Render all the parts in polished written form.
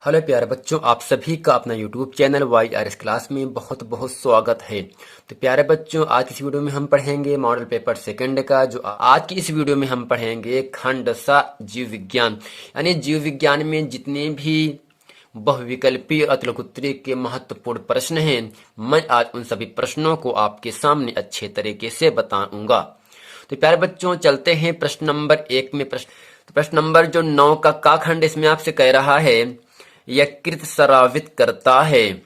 Hello प्यारे बच्चों, आप सभी का अपना यूट्यूब चैनल YRS क्लास में बहुत बहुत स्वागत है। तो प्यारे बच्चों, आज की इस वीडियो में हम पढ़ेंगे मॉडल पेपर सेकंड का। जो आज की इस वीडियो में हम पढ़ेंगे खंड सा जीव विज्ञान, यानी जीव विज्ञान में जितने भी बहुविकल्पी और अतुलकुत्री के महत्वपूर्ण प्रश्न हैं, मैं आज उन सभी प्रश्नों को आपके सामने अच्छे तरीके से बताऊंगा। तो प्यारे बच्चों, चलते हैं प्रश्न नंबर 1 में। प्रश्न नंबर जो 9 का खंड, इसमें आपसे कह रहा है यकृत स्रावित करता है।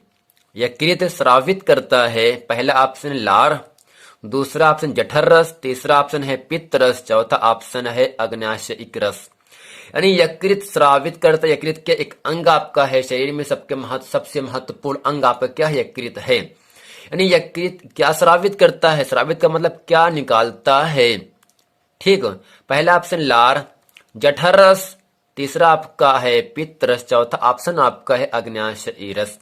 यकृत स्रावित करता है। पहला ऑप्शन लार, दूसरा ऑप्शन जठर रस, तीसरा ऑप्शन है पित्त रस, चौथा ऑप्शन है अग्न्याशयिक रस। यानी यकृत स्रावित करता है। यकृत के एक अंग आपका है, शरीर में सबसे महत्वपूर्ण अंग आपका क्या है? यकृत है। यानी यकृत क्या स्रावित करता है? स्रावित का मतलब क्या निकालता है। ठीक, पहला ऑप्शन लार, जठर रस, तीसरा आपका है पित्त रस, चौथा ऑप्शन आपका है अग्न्याशयी रस।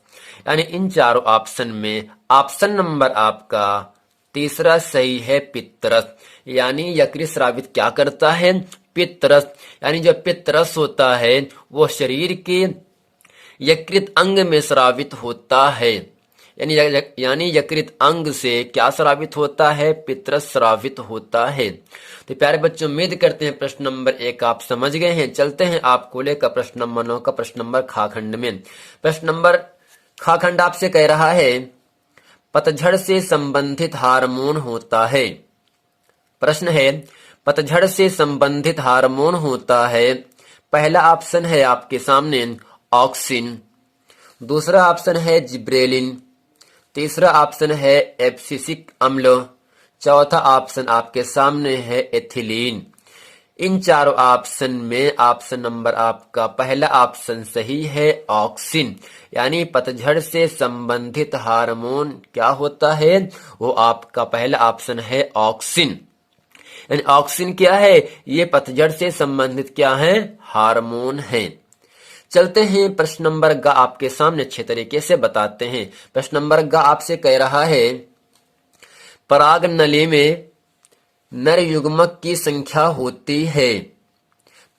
यानी इन चारों ऑप्शन में ऑप्शन नंबर आपका तीसरा सही है, पित्त रस। यानी यकृत स्रावित क्या करता है? पित्त रस। यानी जो पित्त रस होता है वो शरीर के यकृत अंग में स्रावित होता है। यानी यकृत अंग से क्या स्रावित होता है? पित्तरस स्रावित होता है। तो प्यारे बच्चों, उम्मीद करते हैं प्रश्न नंबर 1 आप समझ गए हैं। चलते हैं आपको लेकर प्रश्न नंबर 9 का प्रश्न नंबर खा खंड में। प्रश्न नंबर खा खंड आपसे कह रहा है पतझड़ से संबंधित हार्मोन होता है। प्रश्न है पतझड़ से संबंधित हार्मोन होता है। पहला ऑप्शन है आपके सामने ऑक्सिन, दूसरा ऑप्शन है जिब्रेलिन, तीसरा ऑप्शन है एब्सिसिक अम्ल, चौथा ऑप्शन आपके सामने है एथिलीन। इन चारों ऑप्शन में ऑप्शन नंबर आपका पहला ऑप्शन सही है, ऑक्सिन। यानी पतझड़ से संबंधित हार्मोन क्या होता है? वो आपका पहला ऑप्शन है ऑक्सिन। यानी ऑक्सिन क्या है? ये पतझड़ से संबंधित क्या है? हार्मोन है। चलते हैं प्रश्न नंबर ग आपके सामने अच्छे तरीके से बताते हैं। प्रश्न नंबर ग आपसे कह रहा है पराग नली में नर युग्मक की संख्या होती है।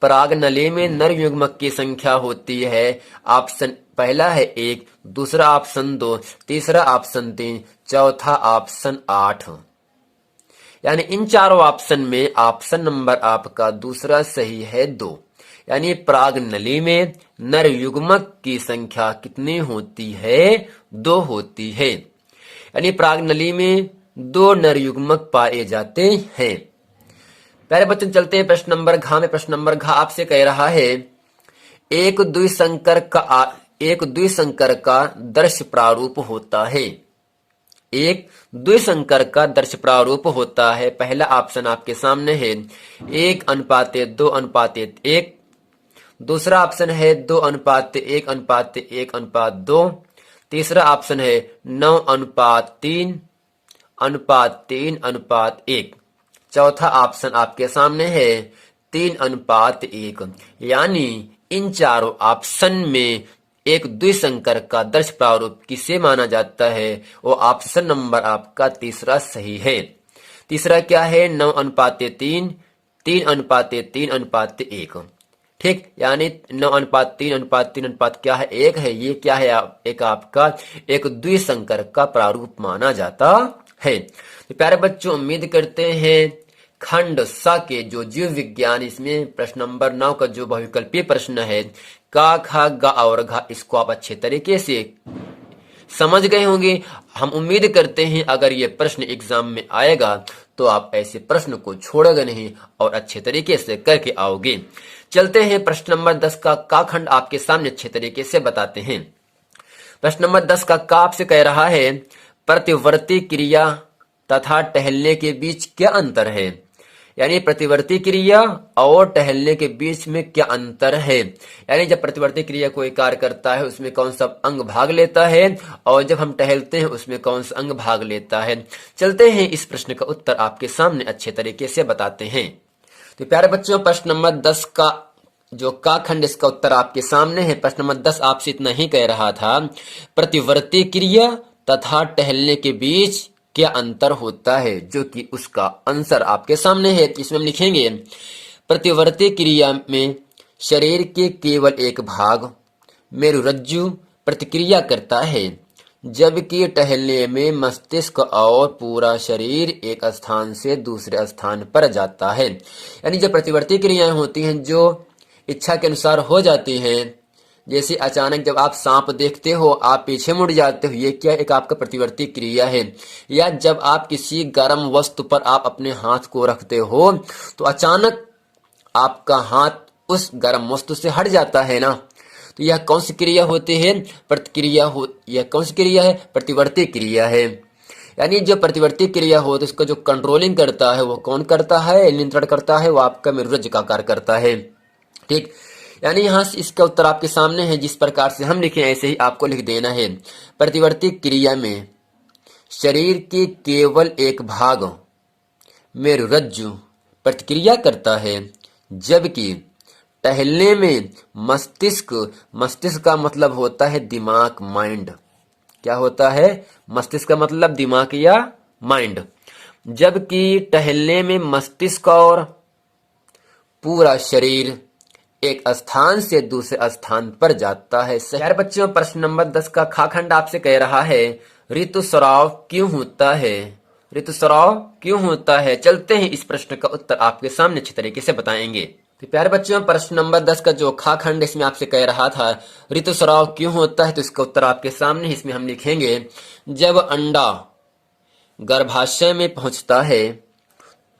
पराग नली में नर युग्मक की संख्या होती है। ऑप्शन पहला है 1, दूसरा ऑप्शन 2, तीसरा ऑप्शन 3, चौथा ऑप्शन 8। यानी इन चारों ऑप्शन में ऑप्शन नंबर आपका दूसरा सही है, 2। यानी पराग नली में नर युग्मक की संख्या कितनी होती है? 2 होती है। यानी पराग नली में 2 नर युग्मक पाए जाते हैं। पहले बच्चों चलते हैं प्रश्न नंबर घ में। प्रश्न नंबर घ आपसे कह रहा है एक द्विसंकर का दर्श प्रारूप होता है। एक द्विसंकर का दर्श प्रारूप होता है। पहला ऑप्शन आपके सामने है 1:2:1:1, दूसरा ऑप्शन है 2:1:1:1:2, तीसरा ऑप्शन है 9:3:3:1, चौथा ऑप्शन आपके सामने है 3:1। यानी इन चारों ऑप्शन में एक द्विसंकर का दर्श प्रारूप किसे माना जाता है? वो ऑप्शन नंबर आपका तीसरा सही है। तीसरा क्या है? 9:3, 3:3:1। ठीक, यानी 9:3:3 क्या है? 1 है। ये क्या है? एक आपका एक द्विसंकर का प्रारूप माना जाता है। तो प्यारे बच्चों, उम्मीद करते हैं खंड सा के जो जीव विज्ञान, इसमें प्रश्न नंबर 9 का जो बहुविकल्पीय प्रश्न है का, खा, गा और घा, इसको आप अच्छे तरीके से समझ गए होंगे। हम उम्मीद करते हैं अगर ये प्रश्न एग्जाम में आएगा तो आप ऐसे प्रश्न को छोड़ोगे नहीं और अच्छे तरीके से करके आओगे। चलते हैं प्रश्न नंबर 10 का खंड आपके सामने अच्छे तरीके से बताते हैं। प्रश्न नंबर 10 का आपसे कह रहा है प्रतिवर्ती क्रिया तथा टहलने के बीच क्या अंतर है। यानी प्रतिवर्ती क्रिया और टहलने के बीच में क्या अंतर है। यानी जब प्रतिवर्ती क्रिया कोई कार्य करता है उसमें कौन सा अंग भाग लेता है, और जब हम टहलते हैं उसमें कौन सा अंग भाग लेता है। चलते हैं इस प्रश्न का उत्तर आपके सामने अच्छे तरीके से बताते हैं। तो प्यारे बच्चों, प्रश्न नंबर 10 का जो का खंड, इसका उत्तर आपके सामने है। प्रश्न नंबर 10 आपसे इतना ही कह रहा था प्रतिवर्ती क्रिया तथा टहलने के बीच क्या अंतर होता है, जो कि उसका आंसर आपके सामने है। इसमें हम लिखेंगे प्रतिवर्ती क्रिया में शरीर के केवल एक भाग मेरुरज्जु प्रतिक्रिया करता है, जबकि टहलने में मस्तिष्क और पूरा शरीर एक स्थान से दूसरे स्थान पर जाता है। यानी जो प्रतिवर्ती क्रियाएं होती हैं जो इच्छा के अनुसार हो जाती हैं, जैसे अचानक जब आप सांप देखते हो आप पीछे मुड़ जाते हो, ये क्या एक आपका प्रतिवर्ती क्रिया है। या जब आप किसी गर्म वस्तु पर आप अपने हाथ को रखते हो तो अचानक आपका हाथ उस गर्म वस्तु से हट जाता है ना, तो यह कौन सी क्रिया होती है? यह कौन सी क्रिया है? प्रतिवर्ती क्रिया है। यानी जो प्रतिवर्ती क्रिया हो तो इसको जो कंट्रोलिंग करता है वो कौन करता है? नियंत्रण करता है वो आपका मेरुरज्जु का कार्य करता है। ठीक, यानी यहाँ से इसका उत्तर आपके सामने है। जिस प्रकार से हम लिखे ऐसे ही आपको लिख देना है। प्रतिवर्ती क्रिया में शरीर के केवल एक भाग मेरुरज्जु प्रतिक्रिया करता है, जबकि टहलने में मस्तिष्क का मतलब होता है दिमाग, माइंड। क्या होता है? मस्तिष्क का मतलब दिमाग या माइंड। जबकि टहलने में मस्तिष्क और पूरा शरीर एक स्थान से दूसरे स्थान पर जाता है। यार बच्चों, प्रश्न नंबर 10 का खा खंड आपसे कह रहा है ऋतुस्राव क्यों होता है? ऋतुस्राव क्यों होता है? चलते हैं इस प्रश्न का उत्तर आपके सामने अच्छी तरीके से बताएंगे। तो प्यारे बच्चों, प्रश्न नंबर 10 का जो खा खंड इसमें आपसे कह रहा था ऋतुस्राव क्यों होता है, तो इसका उत्तर आपके सामने इसमें हम लिखेंगे जब अंडा गर्भाशय में पहुंचता है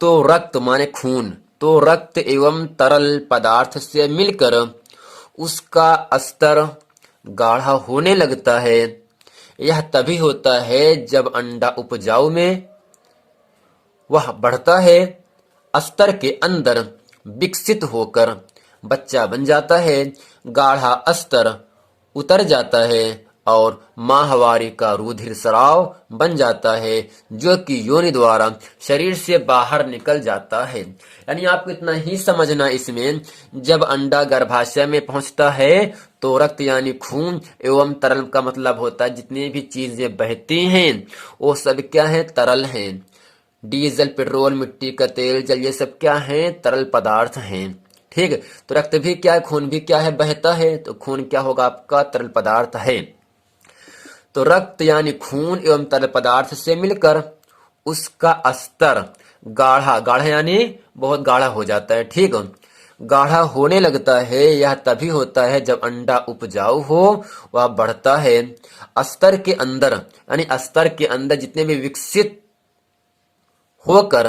तो रक्त माने खून, तो रक्त एवं तरल पदार्थ से मिलकर उसका स्तर गाढ़ा होने लगता है। यह तभी होता है जब अंडा उपजाऊ में वह बढ़ता है, स्तर के अंदर विकसित होकर बच्चा बन जाता है, गाढ़ा स्तर उतर जाता है और माहवारी का रुधिर स्राव बन जाता है, जो कि योनि द्वारा शरीर से बाहर निकल जाता है। यानी आपको इतना ही समझना इसमें, जब अंडा गर्भाशय में पहुंचता है तो रक्त यानी खून एवं तरल का मतलब होता है जितनी भी चीजें बहती हैं वो सब क्या है? तरल हैं। डीजल, पेट्रोल, मिट्टी का तेल, जल, ये सब क्या है? तरल पदार्थ हैं। ठीक है, तो रक्त भी क्या है? खून भी क्या है? बहता है। तो खून क्या होगा? आपका तरल पदार्थ है। तो रक्त यानी खून एवं तरल पदार्थ से मिलकर उसका स्तर गाढ़ा यानी बहुत गाढ़ा हो जाता है। ठीक, गाढ़ा होने लगता है। यह तभी होता है जब अंडा उपजाऊ हो, वह बढ़ता है, स्तर के अंदर यानी स्तर के अंदर जितने भी विकसित होकर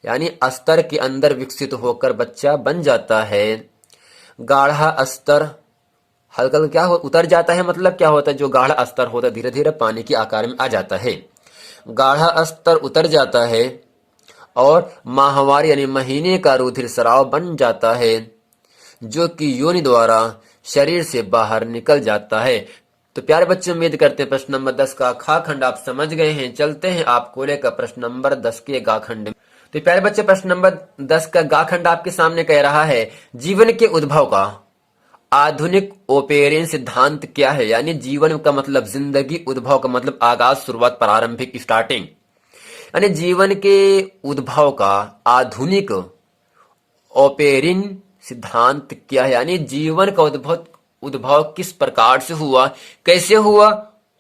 यानी स्तर के अंदर विकसित होकर बच्चा बन जाता है। गाढ़ा स्तर हल्का क्या हो? उतर जाता है। मतलब क्या होता है? जो गाढ़ा स्तर होता है धीरे धीरे पानी के आकार में आ जाता है। गाढ़ा स्तर उतर जाता है और माहवार यानी महीने का रुधिर स्राव बन जाता है, जो कि योनि द्वारा शरीर से बाहर निकल जाता है। तो प्यारे बच्चे, उम्मीद करते हैं प्रश्न नंबर 10 का खा खंड आप समझ गए हैं। चलते हैं आपको लेकर प्रश्न नंबर 10 के गा खंड। तो प्यारे बच्चे, प्रश्न नंबर 10 का गा खंड आपके सामने कह रहा है जीवन के उद्भव का आधुनिक ओपेरियन सिद्धांत क्या है? यानी जीवन का मतलब जिंदगी, उद्भव का मतलब आगाज, शुरुआत, प्रारंभिक, स्टार्टिंग। यानी जीवन के उद्भव का आधुनिक ओपेरियन सिद्धांत क्या है? यानी जीवन का उद्भव किस प्रकार से हुआ, कैसे हुआ?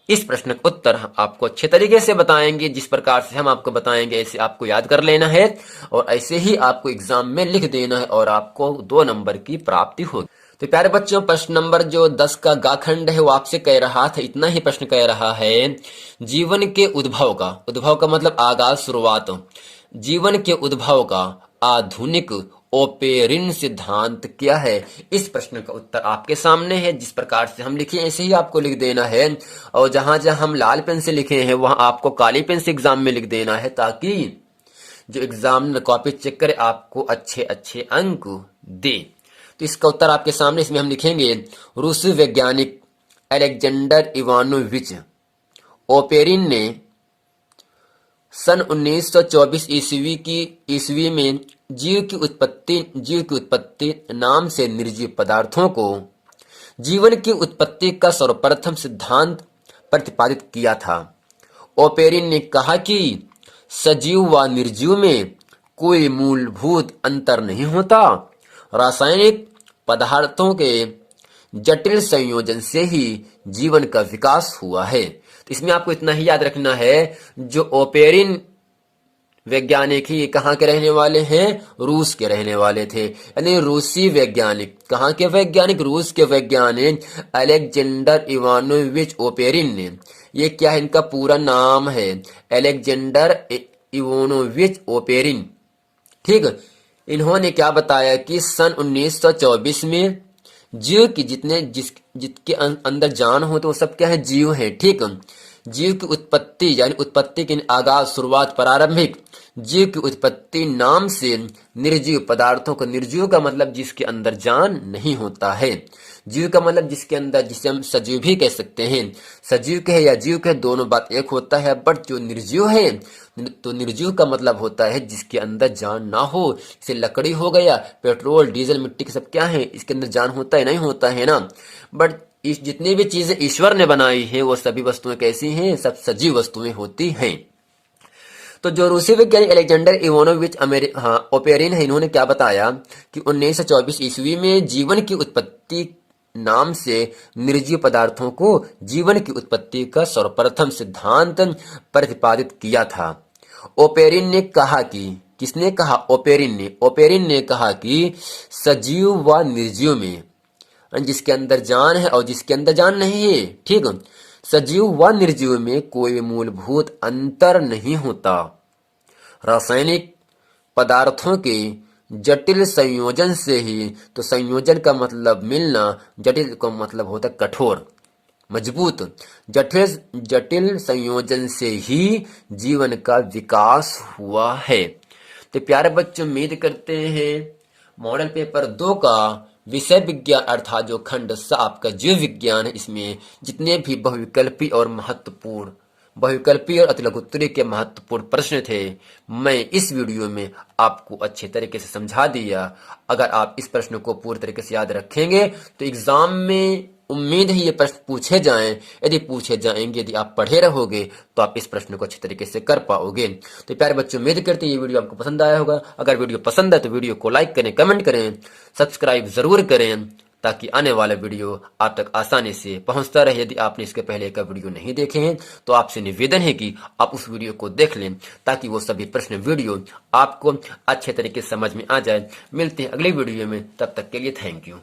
इस प्रश्न का उत्तर हम आपको अच्छे तरीके से बताएंगे। जिस प्रकार से हम आपको बताएंगे ऐसे आपको याद कर लेना है और ऐसे ही आपको एग्जाम में लिख देना है और आपको 2 नंबर की प्राप्ति होगी। तो प्यारे बच्चों, प्रश्न नंबर जो 10 का गा खंड है वो आपसे कह रहा था, इतना ही प्रश्न कह रहा है जीवन के उद्भव का मतलब आगाज, शुरुआत, जीवन के उद्भव का आधुनिक ओपेरिन सिद्धांत क्या है? इस प्रश्न का उत्तर आपके सामने है। जिस प्रकार से हम लिखे ऐसे ही आपको लिख देना है और जहां जहां हम लाल पेन से लिखे हैं वहां आपको काली पेन से एग्जाम में लिख देना है, ताकि जो एग्जामिनर कॉपी चेक करे आपको अच्छे अच्छे अंक दे। तो इसका उत्तर आपके सामने, इसमें हम लिखेंगे रूसी वैज्ञानिक अलेक्जेंडर इवानोविच ओपेरिन ने सन 1924 ईस्वी में जीव की उत्पत्ति नाम से निर्जीव पदार्थों को जीवन की उत्पत्ति का सर्वप्रथम सिद्धांत प्रतिपादित किया था। ओपेरिन ने कहा कि सजीव व निर्जीव में कोई मूलभूत अंतर नहीं होता। रासायनिक पदार्थों के जटिल संयोजन से ही जीवन का विकास हुआ है। तो इसमें आपको इतना ही याद रखना है, जो ओपेरिन वैज्ञानिक ही कहाँ के रहने वाले हैं, रूस के रहने वाले थे। यानी रूसी वैज्ञानिक, कहाँ के वैज्ञानिक, रूस के वैज्ञानिक अलेक्जेंडर इवानोविच ओपेरिन ने, ये क्या है, इनका पूरा नाम है अलेक्जेंडर इवानोविच ओपेरिन। ठीक, इन्होंने क्या बताया कि सन 1924 में जीव की जिसके अंदर जान हो तो वो सब क्या है, जीव है। ठीक, जीव की उत्पत्ति यानी उत्पत्ति की आगाज, शुरुआत, प्रारंभिक जीव की उत्पत्ति नाम से निर्जीव पदार्थों को, निर्जीव का मतलब जिसके अंदर जान नहीं होता है, जीव का मतलब जिसके अंदर, जिसे हम सजीव भी कह सकते हैं, सजीव कहे या जीव कहे दोनों बात एक होता है। बट जो निर्जीव है, तो निर्जीव का मतलब होता है जिसके अंदर जान ना हो। जैसे लकड़ी हो गया, पेट्रोल, डीजल, मिट्टी के सब क्या है, इसके अंदर जान होता है, नहीं होता है ना। बट इस जितनी भी चीजें ईश्वर ने बनाई है वो सभी वस्तुएं कैसी हैं, सब सजीव वस्तुएं होती हैं। तो जो रूसी वैज्ञानिक अलेक्जेंडर इवानोविच ओपेरिन है, इन्होंने क्या बताया कि 1924 ईस्वी में जीवन की उत्पत्ति नाम से निर्जीव पदार्थों को जीवन की उत्पत्ति का सर्वप्रथम सिद्धांत प्रतिपादित किया था। ओपेरिन ने कहा कि, किसने कहा, ओपेरिन ने कहा कि सजीव व निर्जीव में, जिसके अंदर जान है और जिसके अंदर जान नहीं है, ठीक, सजीव व निर्जीव में कोई मूलभूत अंतर नहीं होता। रासायनिक पदार्थों के जटिल संयोजन से ही, तो संयोजन का मतलब मिलना, जटिल का मतलब होता कठोर, मजबूत, जटिल संयोजन से ही जीवन का विकास हुआ है। तो प्यारे बच्चों, उम्मीद करते हैं मॉडल पेपर 2 का विषय विज्ञान अर्थात जो खंड 7 का जीव विज्ञान है, इसमें जितने भी बहुविकल्पी और अतिलघुत्तरी के महत्वपूर्ण प्रश्न थे, मैं इस वीडियो में आपको अच्छे तरीके से समझा दिया। अगर आप इस प्रश्न को पूरी तरीके से याद रखेंगे तो एग्जाम में उम्मीद है ये प्रश्न पूछे जाएं। यदि पूछे जाएंगे, यदि आप पढ़े रहोगे तो आप इस प्रश्न को अच्छे तरीके से कर पाओगे। तो प्यारे बच्चों, उम्मीद करते हैं ये वीडियो आपको पसंद आया होगा। अगर वीडियो पसंद है तो वीडियो को लाइक करें, कमेंट करें, सब्सक्राइब जरूर करें, ताकि आने वाला वीडियो आप तक आसानी से पहुंचता रहे। यदि आपने इसके पहले का वीडियो नहीं देखे हैं तो आपसे निवेदन है कि आप उस वीडियो को देख लें, ताकि वो सभी प्रश्न वीडियो आपको अच्छे तरीके से समझ में आ जाए। मिलते हैं अगली वीडियो में, तब तक के लिए थैंक यू।